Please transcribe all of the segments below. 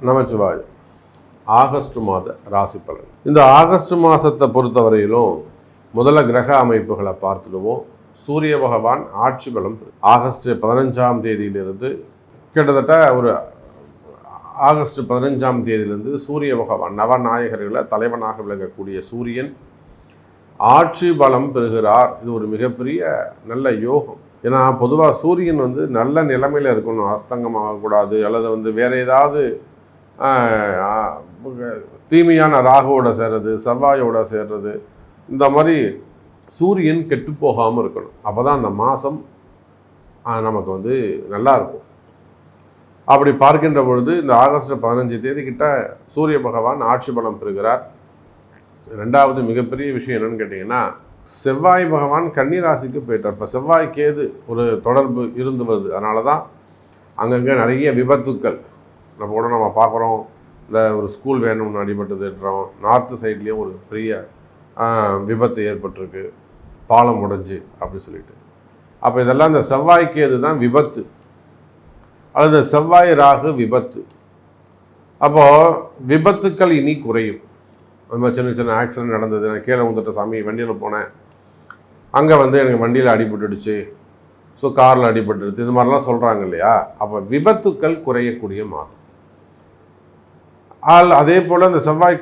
நமச்சிவாய். August மாத ராசி பலன். இந்த ஆகஸ்ட் மாதத்தை பொறுத்தவரையிலும் முதல்ல கிரக அமைப்புகளை பார்த்துடுவோம். சூரிய பகவான் ஆட்சி பலம் ஆகஸ்ட் 15ஆம் தேதியிலிருந்து கிட்டத்தட்ட ஒரு ஆகஸ்ட் 15ஆம் தேதியிலிருந்து சூரிய பகவான் நவநாயகர்களை தலைவனாக விளங்கக்கூடிய சூரியன் ஆட்சி பலம் பெறுகிறார். இது ஒரு மிகப்பெரிய நல்ல யோகம். ஏன்னா பொதுவாக சூரியன் நல்ல நிலைமையில் இருக்கணும், அஸ்தங்கமாகக்கூடாது, அல்லது வேறு ஏதாவது தீமையான ராகுவோட சேர்றது, செவ்வாயோட சேர்றது, இந்த மாதிரி சூரியன் கெட்டு போகாமல் இருக்கணும். அப்போ தான் அந்த மாதம் நமக்கு நல்லா இருக்கும். அப்படி பார்க்கின்ற பொழுது இந்த ஆகஸ்ட் 15 தேதி கிட்ட சூரிய பகவான் ஆட்சி பலம் பெறுகிறார். ரெண்டாவது மிகப்பெரிய விஷயம் என்னன்னு கேட்டிங்கன்னா, செவ்வாய் பகவான் கன்னி ராசிக்கு போயிட்டார். இப்போ செவ்வாய் கேது ஒரு தொடர்பு இருந்து வருது. அதனால தான் அங்கங்கே நிறைய விபத்துக்கள் நம்ம பார்க்குறோம். இல்லை ஒரு ஸ்கூல் வேணும்னு அடிபட்டுதுன்றோம். நார்த்து சைட்லேயும் ஒரு பெரிய விபத்து ஏற்பட்டிருக்கு, பாலம் உடைஞ்சு அப்படி சொல்லிட்டு. அப்போ இதெல்லாம் இந்த செவ்வாய் கேது தான் விபத்து, அல்லது செவ்வாய் ராகு விபத்து. அப்போது விபத்துக்கள் இனி குறையும். அது மாதிரி சின்ன சின்ன ஆக்சிடென்ட் நடந்தது, நான் கீழே வந்துட்ட சாமி, வண்டியில் போனேன், அங்கே எனக்கு வண்டியில் அடிபட்டுடுச்சு, ஸோ காரில் அடிபட்டுடுது, இது மாதிரிலாம் சொல்கிறாங்க இல்லையா. அப்போ விபத்துக்கள் குறையக்கூடிய மாதம். அதே போல் இந்த செவ்வாய்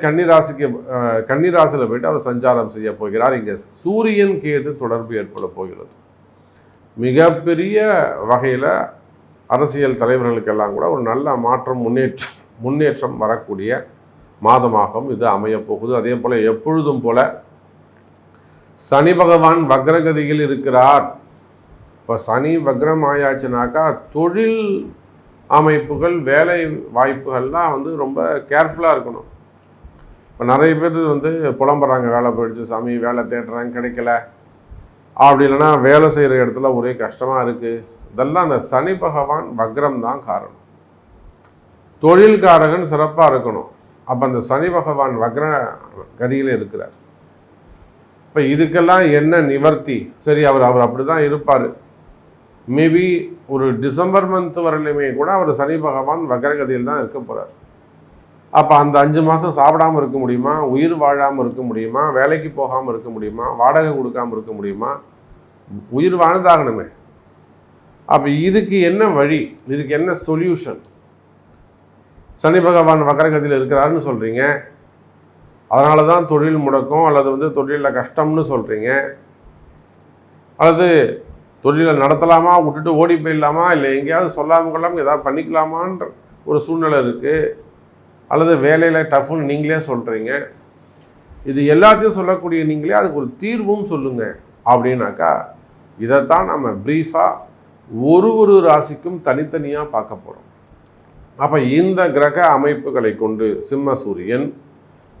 கன்னிராசியில் போயிட்டு அவர் சஞ்சாரம் செய்ய போகிறார். இங்கே சூரியன் கேது தொடர்பு ஏற்பட போகிறது. மிகப்பெரிய வகையில் அரசியல் தலைவர்களுக்கெல்லாம் கூட ஒரு நல்ல மாற்றம், முன்னேற்றம் வரக்கூடிய மாதமாகவும் இது அமையப்போகுது. அதே போல் எப்பொழுதும் போல சனி பகவான் வக்ரகதியில் இருக்கிறார். இப்போ சனி வக்ரம் ஆயாச்சுனாக்கா தொழில் அமைப்புகள், வேலை வாய்ப்புகள்லாம் ரொம்ப கேர்ஃபுல்லாக இருக்கணும். இப்போ நிறைய பேர் புலம்புறாங்க, வேலை போயிடுச்சு சாமி, வேலை தேடுறாங்க கிடைக்கல, அப்படி இல்லைன்னா வேலை செய்கிற இடத்துல ஒரே கஷ்டமாக இருக்குது. இதெல்லாம் அந்த சனி பகவான் வக்ரம் தான் காரணம். தொழில்காரகன் சிறப்பாக இருக்கணும். அப்போ அந்த சனி பகவான் வக்ர கதியில் இருக்கிறார். இப்போ இதுக்கெல்லாம் என்ன நிவர்த்தி? சரி, அவர் அப்படி தான் இருப்பார். மேபி ஒரு டிசம்பர் மந்த் வரலையுமே கூட அவர் சனி பகவான் வக்ரகதியில் தான் இருக்க போகிறார். அப்போ அந்த 5 மாதம் சாப்பிடாமல் இருக்க முடியுமா? உயிர் வாழாமல் இருக்க முடியுமா? வேலைக்கு போகாமல் இருக்க முடியுமா? வாடகை கொடுக்காமல் இருக்க முடியுமா? உயிர் வாழ்ந்தாகணுமே. அப்போ இதுக்கு என்ன வழி? இதுக்கு என்ன சொல்யூஷன்? சனி பகவான் வக்ரகதியில் இருக்கிறாருன்னு சொல்கிறீங்க, அதனால தான் தொழில் முடக்கம், அல்லது தொழிலில் கஷ்டம்னு சொல்கிறீங்க, அல்லது தொழிலை நடத்தலாமா, விட்டுட்டு ஓடி போயிடலாமா, இல்லை எங்கேயாவது சொல்லாமல் கொள்ளாமல் ஏதாவது பண்ணிக்கலாமான்ற ஒரு சூழ்நிலை இருக்குது, அல்லது வேலையில் டஃப்னு நீங்களே சொல்கிறீங்க. இது எல்லாத்தையும் சொல்லக்கூடிய நீங்களே அதுக்கு ஒரு தீர்வும் சொல்லுங்கள் அப்படின்னாக்கா, இதைத்தான் நம்ம ப்ரீஃபாக ஒரு ராசிக்கும் தனித்தனியாக பார்க்க போகிறோம். அப்போ இந்த கிரக அமைப்புகளை கொண்டு சிம்ம சூரியன்,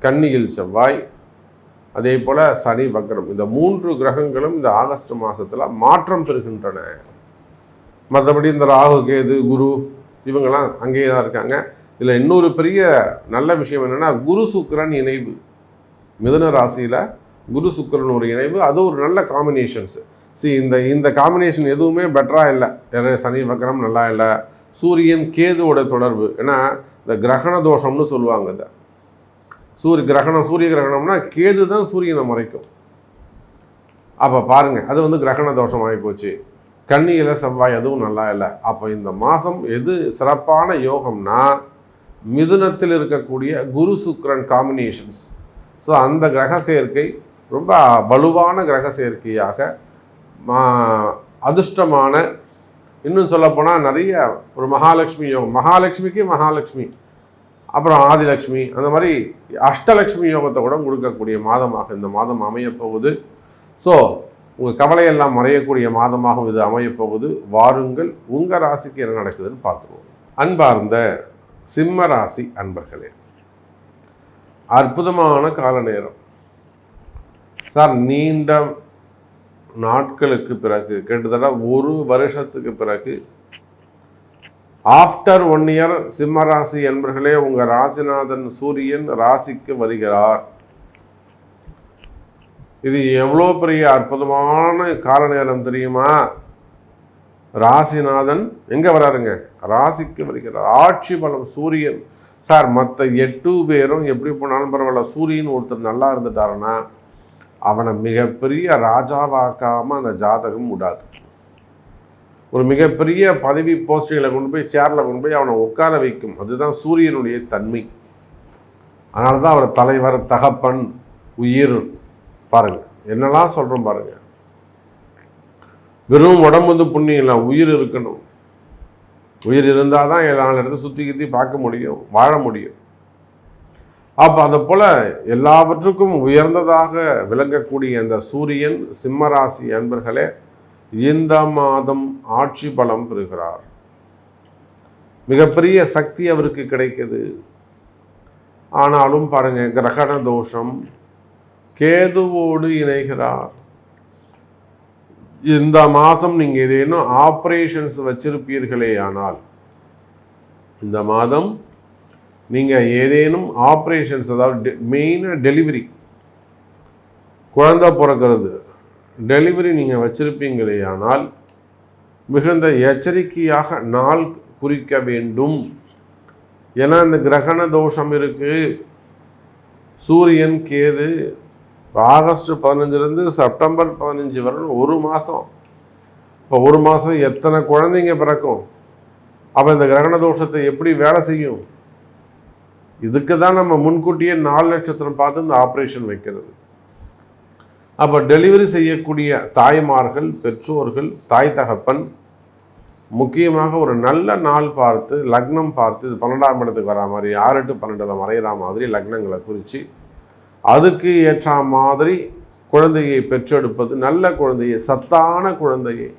கன்னியில் செவ்வாய், அதே போல் சனி வக்ரம், இந்த 3 கிரகங்களும் இந்த ஆகஸ்ட் மாதத்தில் மாற்றம் பெறுகின்றன. மற்றபடி இந்த ராகு கேது குரு இவங்கெல்லாம் அங்கேயே தான் இருக்காங்க. இதில் இன்னொரு பெரிய நல்ல விஷயம் என்னென்னா, குரு சுக்கிரன் இணைவு. மிதுன ராசியில் குரு சுக்கிரன் ஒரு இணைவு, அது ஒரு நல்ல காம்பினேஷன்ஸு. இந்த காம்பினேஷன் எதுவுமே பெட்டராக இல்லை. சனி வக்ரம் நல்லா இல்லை. சூரியன் கேதுவோட தொடர்பு, ஏன்னா இந்த கிரகண தோஷம்னு சொல்லுவாங்க. இந்த சூரிய கிரகணம்னா கேது தான் சூரியனை மறைக்கும். அப்போ பாருங்கள், அது கிரகண தோஷம் ஆகி போச்சு. கன்னியில் செவ்வாய், அதுவும் நல்லா இல்லை. அப்போ இந்த மாதம் எது சிறப்பான யோகம்னா, மிதுனத்தில் இருக்கக்கூடிய குரு சுக்கிரன் காம்பினேஷன்ஸ். ஸோ அந்த கிரக சேர்க்கை ரொம்ப வலுவான கிரக சேர்க்கையாக, அதிர்ஷ்டமான, இன்னும் சொல்லப்போனால் நிறைய ஒரு மகாலட்சுமி யோகம், மகாலட்சுமி, அப்புறம் ஆதிலட்சுமி, அந்த மாதிரி அஷ்டலட்சுமி யோகத்தை கூட கொடுக்கக்கூடிய மாதமாக இந்த மாதம் அமையப்போகுது. ஸோ உங்கள் கவலையெல்லாம் மறையக்கூடிய மாதமாகவும் இது அமையப்போகுது. வாருங்கள், உங்கள் ராசிக்கு என்ன நடக்குதுன்னு பார்த்துருவோம். அன்பார்ந்த சிம்ம ராசி அன்பர்களே, அற்புதமான கால நேரம் சார். நீண்ட நாட்களுக்கு பிறகு, கிட்டத்தட்ட 1 வருஷத்துக்கு பிறகு, ஆஃப்டர் 1 இயர் சிம்ம ராசி என்பர்களே, உங்கள் ராசிநாதன் சூரியன் ராசிக்கு வருகிறார். இது எவ்வளோ பெரிய அற்புதமான கால நேரம் தெரியுமா? ராசிநாதன் எங்கே வராருங்க? ராசிக்கு வருகிறார். ஆட்சி பலம் சூரியன் சார் மற்ற 8 பேரும் எப்படி போனாலும் பரவாயில்ல, சூரியன் ஒருத்தர் நல்லா இருந்துட்டாருன்னா அவனை மிகப்பெரிய ராஜாவாக்காமல் அந்த ஜாதகம் விடாது. ஒரு மிகப்பெரிய பதவி போஸ்டிங்களை கொண்டு போய் சேரில் கொண்டு போய் அவனை உட்கார வைக்கும். அதுதான் சூரியனுடைய தன்மை. அதனால தான் அவர் தலைவர், தகப்பன், உயிர். பாருங்கள் என்னெல்லாம் சொல்கிறோம் பாருங்கள். வெறும் உடம்பு புண்ணியம் இல்லை, உயிர் இருக்கணும். உயிர் இருந்தால் தான் எல்லா இடத்துல சுற்றி கித்தி பார்க்க முடியும், வாழ முடியும். அப்போ அதை போல் எல்லாவற்றுக்கும் உயர்ந்ததாக விளங்கக்கூடிய அந்த சூரியன் சிம்மராசி அன்பர்களே இந்த மாதம் ஆட்சி பலம் பெறுகிறார். மிகப்பெரிய சக்தி அவருக்கு கிடைக்குது. ஆனாலும் பாருங்க, கிரகண தோஷம், கேதுவோடு இணைகிறார். இந்த மாதம் நீங்கள் ஏதேனும் ஆப்ரேஷன்ஸ் வச்சிருப்பீர்களே ஆனால், இந்த மாதம் நீங்கள் ஏதேனும் ஆப்ரேஷன்ஸ், அதாவது மெயினாக டெலிவரி, குழந்தை பிறக்கிறது, டெலிவரி நீங்கள் வச்சிருப்பீங்களே ஆனால் மிகுந்த எச்சரிக்கையாக நாள் குறிக்க வேண்டும். ஏன்னா இந்த கிரகண தோஷம் இருக்குது. சூரியன் கேது ஆகஸ்ட் 15 செப்டம்பர் 15 வரை ஒரு மாதம். இப்போ ஒரு மாதம் எத்தனை குழந்தைங்க பிறக்கும்? அப்போ இந்த கிரகண தோஷத்தை எப்படி வேலை செய்யும்? இதுக்கு தான் நம்ம முன்கூட்டியே 4 நட்சத்திரம் பார்த்து இந்த ஆப்ரேஷன் வைக்கிறது. அப்போ டெலிவரி செய்யக்கூடிய தாய்மார்கள், பெற்றோர்கள், தாய் தகப்பன் முக்கியமாக ஒரு நல்ல நாள் பார்த்து, லக்னம் பார்த்து, இது 12ஆம் இடத்துக்கு வரா மாதிரி 6 to 12 மறைகிற மாதிரி லக்னங்களை குறித்து அதுக்கு ஏற்ற மாதிரி குழந்தையை பெற்றெடுப்பது, நல்ல குழந்தையை, சத்தான குழந்தையை,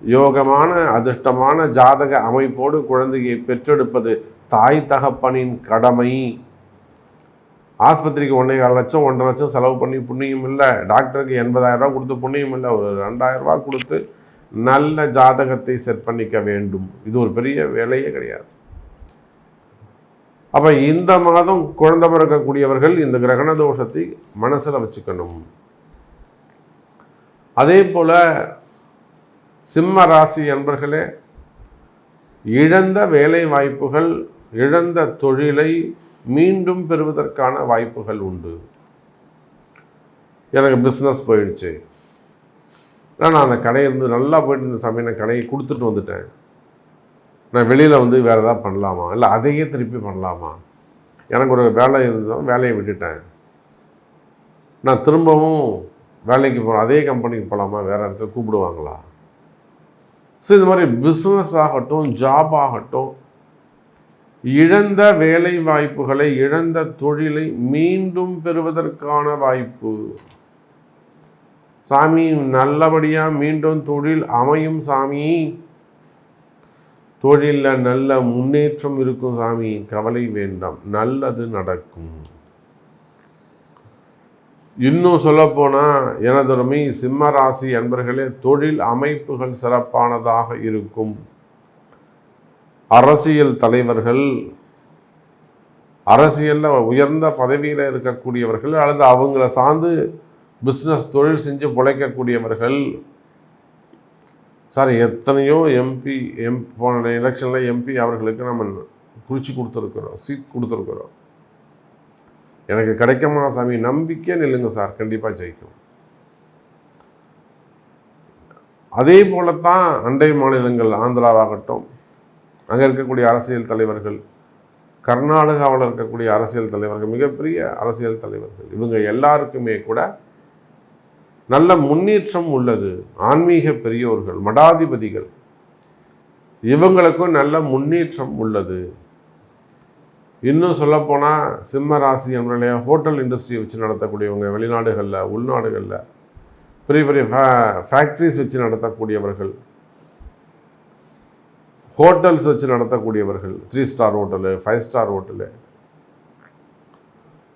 யோகமான அதிர்ஷ்டமான ஜாதக அமைப்போடு குழந்தையை பெற்றெடுப்பது தாய் தகப்பனின் கடமை. ஆஸ்பத்திரிக்கு 1.25 லட்சம் 1.5 லட்சம் செலவு பண்ணி புண்ணியம் இல்லை, டாக்டருக்கு 80,000 ரூபா கொடுத்து புண்ணியம் இல்லை, ஒரு 2,000 ரூபா கொடுத்து நல்ல ஜாதகத்தை செட் பண்ணிக்க வேண்டும். இது ஒரு பெரிய வேலையே கிடையாது. அப்போ இந்த மாதம் குழந்தை பிறக்கக்கூடியவர்கள் இந்த கிரகண தோஷத்தை மனசில் வச்சுக்கணும். அதே போல் சிம்ம ராசி அன்பர்களே, இழந்த வேலை வாய்ப்புகள், இழந்த தொழிலை மீண்டும் பெறுவதற்கான வாய்ப்புகள் உண்டு. எனக்கு பிஸ்னஸ் போயிடுச்சு, நான் அந்த கடையிலிருந்து நல்லா போயிட்டு இருந்த சமயம் நான் கடையை கொடுத்துட்டு வந்துட்டேன், நான் வெளியில் வேறு எதாவது பண்ணலாமா, இல்லை அதையே திருப்பி பண்ணலாமா, எனக்கு ஒரு வேலை இருந்தோம், வேலையை விட்டுட்டேன், நான் திரும்பவும் வேலைக்கு போகிறேன், அதே கம்பெனிக்கு போகலாமா, வேறு இடத்துல கூப்பிடுவாங்களா? ஸோ இது மாதிரி பிஸ்னஸ் ஆகட்டும், ஜாப் ஆகட்டும், இழந்த வேலை வாய்ப்புகளை, இழந்த தொழிலை மீண்டும் பெறுவதற்கான வாய்ப்பு. சாமி நல்லபடியாக மீண்டும் தொழில் அமையும் சாமி, தொழிலில் நல்ல முன்னேற்றம் இருக்கும் சாமி, கவலை வேண்டாம், நல்லது நடக்கும். இன்னும் சொல்லப்போனால் எனதொருமை சிம்ம ராசி அன்பர்களே, தொழில் அமைப்புகள் சிறப்பானதாக இருக்கும். அரசியல் தலைவர்கள், அரசியலில் உயர்ந்த பதவியில் இருக்கக்கூடியவர்கள், அல்லது அவங்கள சார்ந்து பிஸ்னஸ் தொழில் செஞ்சு பிழைக்கக்கூடியவர்கள். சார் எத்தனையோ எம்பி போன எலெக்ஷனில் எம்பி அவர்களுக்கு நம்ம குறித்து கொடுத்துருக்குறோம், சீட் கொடுத்துருக்குறோம். எனக்கு கிடைக்குமா சாமி, நம்பிக்கையாக நில்லுங்க சார், கண்டிப்பாக ஜெயிக்கும். அதே போலத்தான் அண்டை மாநிலங்கள், ஆந்திராவாகட்டும், அங்கே இருக்கக்கூடிய அரசியல் தலைவர்கள், கர்நாடகாவில் இருக்கக்கூடிய அரசியல் தலைவர்கள், மிகப்பெரிய அரசியல் தலைவர்கள், இவங்க எல்லாருக்குமே கூட நல்ல முன்னேற்றம் உள்ளது. ஆன்மீக பெரியோர்கள், மடாதிபதிகள், இவங்களுக்கும் நல்ல முன்னேற்றம் உள்ளது. இன்னும் சொல்லப்போனால் சிம்ம ராசி என்பவர்களே, ஹோட்டல் இண்டஸ்ட்ரியை வச்சு நடத்தக்கூடியவங்க, வெளிநாடுகளில், உள்நாடுகளில் பெரிய பெரிய ஃபேக்ட்ரிஸ் வச்சு நடத்தக்கூடியவர்கள், ஹோட்டல்ஸ் வச்சு நடத்தக்கூடியவர்கள், 3 ஸ்டார் ஹோட்டலு, 5 ஸ்டார் ஹோட்டலு,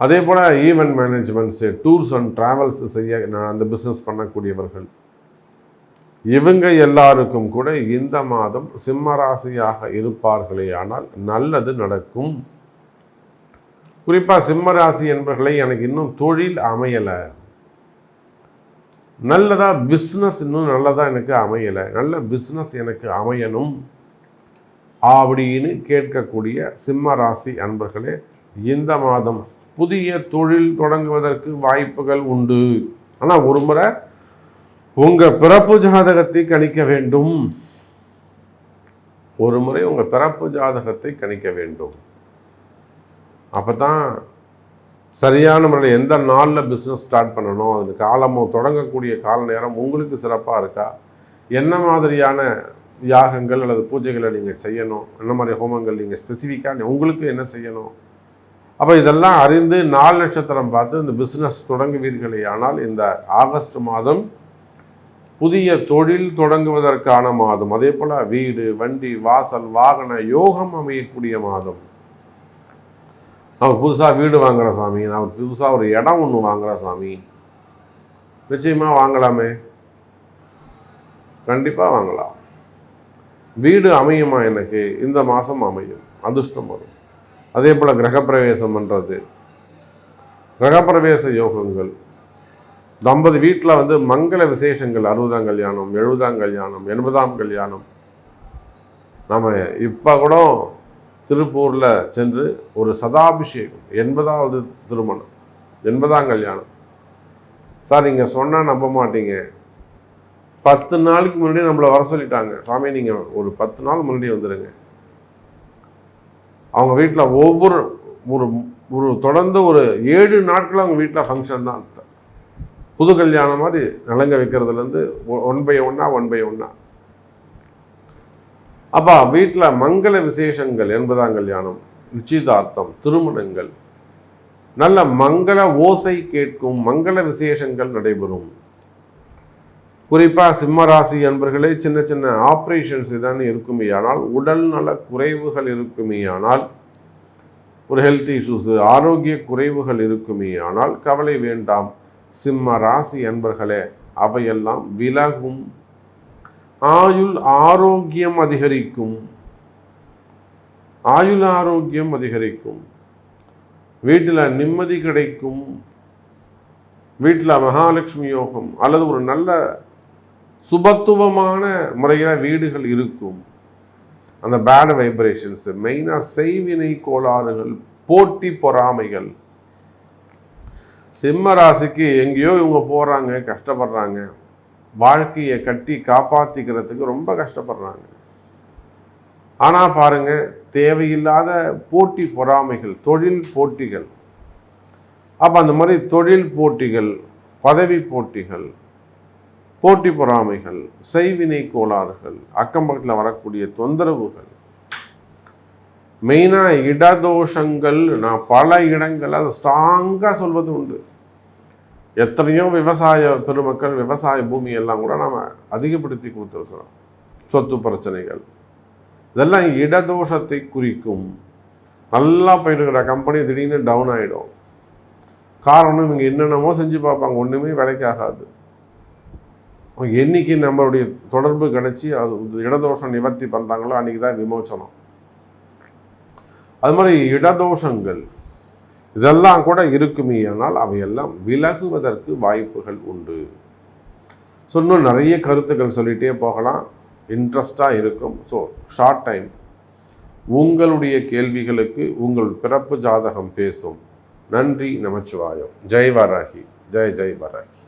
அதே போல் ஈவெண்ட் மேனேஜ்மெண்ட்ஸு, டூர்ஸ் அண்ட் ட்ராவல்ஸ் செய்ய அந்த பிஸ்னஸ் பண்ணக்கூடியவர்கள், இவங்க எல்லாருக்கும் கூட இந்த மாதம் சிம்ம ராசியாக இருப்பார்களே ஆனால் நல்லது நடக்கும். குறிப்பாக சிம்ம ராசி என்பவர்களை, எனக்கு இன்னும் தொழில் அமையலை, நல்லதாக பிஸ்னஸ் இன்னும் நல்லதாக எனக்கு அமையலை, நல்ல பிஸ்னஸ் எனக்கு அமையணும், அப்படின்னு கேட்கக்கூடிய சிம்ம ராசி அன்பர்களே, இந்த மாதம் புதிய தொழில் தொடங்குவதற்கு வாய்ப்புகள் உண்டு. ஆனால் ஒரு முறை உங்கள் பிறப்பு ஜாதகத்தை கணிக்க வேண்டும். ஒரு முறை உங்கள் பிறப்பு ஜாதகத்தை கணிக்க வேண்டும். அப்போ தான் சரியான முறையில் எந்த நாளில் பிஸ்னஸ் ஸ்டார்ட் பண்ணணும், அது காலமோ தொடங்கக்கூடிய கால நேரம் உங்களுக்கு சிறப்பாக இருக்கா, என்ன மாதிரியான யாகங்கள் அல்லது பூஜைகளை நீங்கள் செய்யணும், என்ன மாதிரி ஹோமங்கள் நீங்கள் ஸ்பெசிஃபிக்காக உங்களுக்கு என்ன செய்யணும். அப்போ இதெல்லாம் அறிந்து 4 நட்சத்திரம் பார்த்து இந்த பிஸ்னஸ் தொடங்குவீர்களே. ஆனால் இந்த ஆகஸ்ட் மாதம் புதிய தொழில் தொடங்குவதற்கான மாதம். அதே போல் வீடு, வண்டி, வாசல், வாகன யோகம் அமையக்கூடிய மாதம். நான் புதுசாக வீடு வாங்குகிற சாமி, நான் புதுசாக ஒரு இடம் ஒன்று வாங்குகிற சாமி, நிச்சயமாக வாங்கலாமே, கண்டிப்பாக வாங்கலாம். வீடு அமையுமா? எனக்கு இந்த மாதம் அமையும், அதிர்ஷ்டம் வரும். அதே போல் கிரகப்பிரவேசம் பண்ணுறது, கிரகப்பிரவேச யோகங்கள், தம்பதி வீட்டில் மங்கள விசேஷங்கள், 60ஆம் கல்யாணம், 70ஆம் கல்யாணம், 80ஆம் கல்யாணம். நம்ம இப்போ கூட திருப்பூரில் சென்று ஒரு சதாபிஷேகம், 80ஆவது திருமணம், 80ஆம் கல்யாணம். சார் நீங்கள் சொன்னால் நம்ப மாட்டீங்க, 10 நாளுக்கு முன்னாடி நம்மளை வர சொல்லிட்டாங்க. சாமி நீங்கள் ஒரு 10 நாள் முன்னாடி வந்துடுங்க. அவங்க வீட்டில் ஒவ்வொரு ஒரு தொடர்ந்து ஒரு 7 நாட்கள் அவங்க வீட்டில் ஃபங்க்ஷன் தான். புது கல்யாணம் மாதிரி நலங்க வைக்கிறதுலேருந்து 1 by 1 அப்போ வீட்டில் மங்கள விசேஷங்கள், 80ஆம் கல்யாணம், நிச்சயதார்த்தம், திருமணங்கள், நல்ல மங்கள ஓசை கேட்கும் மங்கள விசேஷங்கள் நடைபெறும். குறிப்பாக சிம்ம ராசி என்பர்களே, சின்ன சின்ன ஆப்ரேஷன்ஸ் இதான் இருக்குமே ஆனால், உடல் நல குறைவுகள் இருக்குமே ஆனால், ஒரு ஹெல்த் இஷ்யூஸு, ஆரோக்கிய குறைவுகள் இருக்குமே ஆனால் கவலை வேண்டாம் சிம்ம ராசி என்பர்களே, அவையெல்லாம் விலகும். ஆயுள் ஆரோக்கியம் அதிகரிக்கும். ஆயுள் ஆரோக்கியம் அதிகரிக்கும். வீட்டில் நிம்மதி கிடைக்கும். வீட்டில் மகாலட்சுமி யோகம் அல்லது ஒரு நல்ல சுபத்துவமான முறையில் வீடுகள் இருக்கும். அந்த பேட் வைப்ரேஷன்ஸ், மெயினாக செய்வினை கோளாறுகள், போட்டி பொறாமைகள். சிம்ம ராசிக்கு எங்கேயோ இவங்க போகிறாங்க, கஷ்டப்படுறாங்க, வாழ்க்கையை கட்டி காப்பாற்றிக்கிறதுக்கு ரொம்ப கஷ்டப்படுறாங்க. ஆனால் பாருங்கள், தேவையில்லாத போட்டி பொறாமைகள், தொழில் போட்டிகள். அப்போ அந்த மாதிரி தொழில் போட்டிகள், பதவி போட்டிகள், போட்டி பொறாமைகள், செய்வினை கோளாறுகள், அக்கம் பக்கத்தில் வரக்கூடிய தொந்தரவுகள், மெயினாக இடதோஷங்கள். நான் பல இடங்கள் அதை ஸ்ட்ராங்காக சொல்வது உண்டு. எத்தனையோ விவசாய பெருமக்கள், விவசாய பூமி எல்லாம் கூட நாம் அதிகப்படுத்தி கொடுத்துருக்குறோம். சொத்து பிரச்சனைகள் இதெல்லாம் இடதோஷத்தை குறிக்கும். நல்லா போயிட்டுருக்கிற கம்பெனி திடீர்னு டவுன் ஆகிடும். காரணம், இவங்க என்னென்னமோ செஞ்சு பார்ப்பாங்க, ஒன்றுமே வேலைக்காகாது. என்னைக்கு நம்மளுடைய தொடர்பு கிடச்சி அது இடதோஷம் நிவர்த்தி பண்ணுறாங்களோ அன்றைக்கி தான் விமோச்சனம். அது மாதிரி இடதோஷங்கள் இதெல்லாம் கூட இருக்குமே ஆனால் அவையெல்லாம் விலகுவதற்கு வாய்ப்புகள் உண்டு. ஸோ இன்னும் நிறைய கருத்துக்கள் சொல்லிகிட்டே போகலாம், இன்ட்ரெஸ்டாக இருக்கும். ஸோ ஷார்ட் டைம் உங்களுடைய கேள்விகளுக்கு உங்கள் பிறப்பு ஜாதகம் பேசும். நன்றி, நமச்சிவாயம். ஜெய் வராகி, ஜெய் ஜெய் வராகி.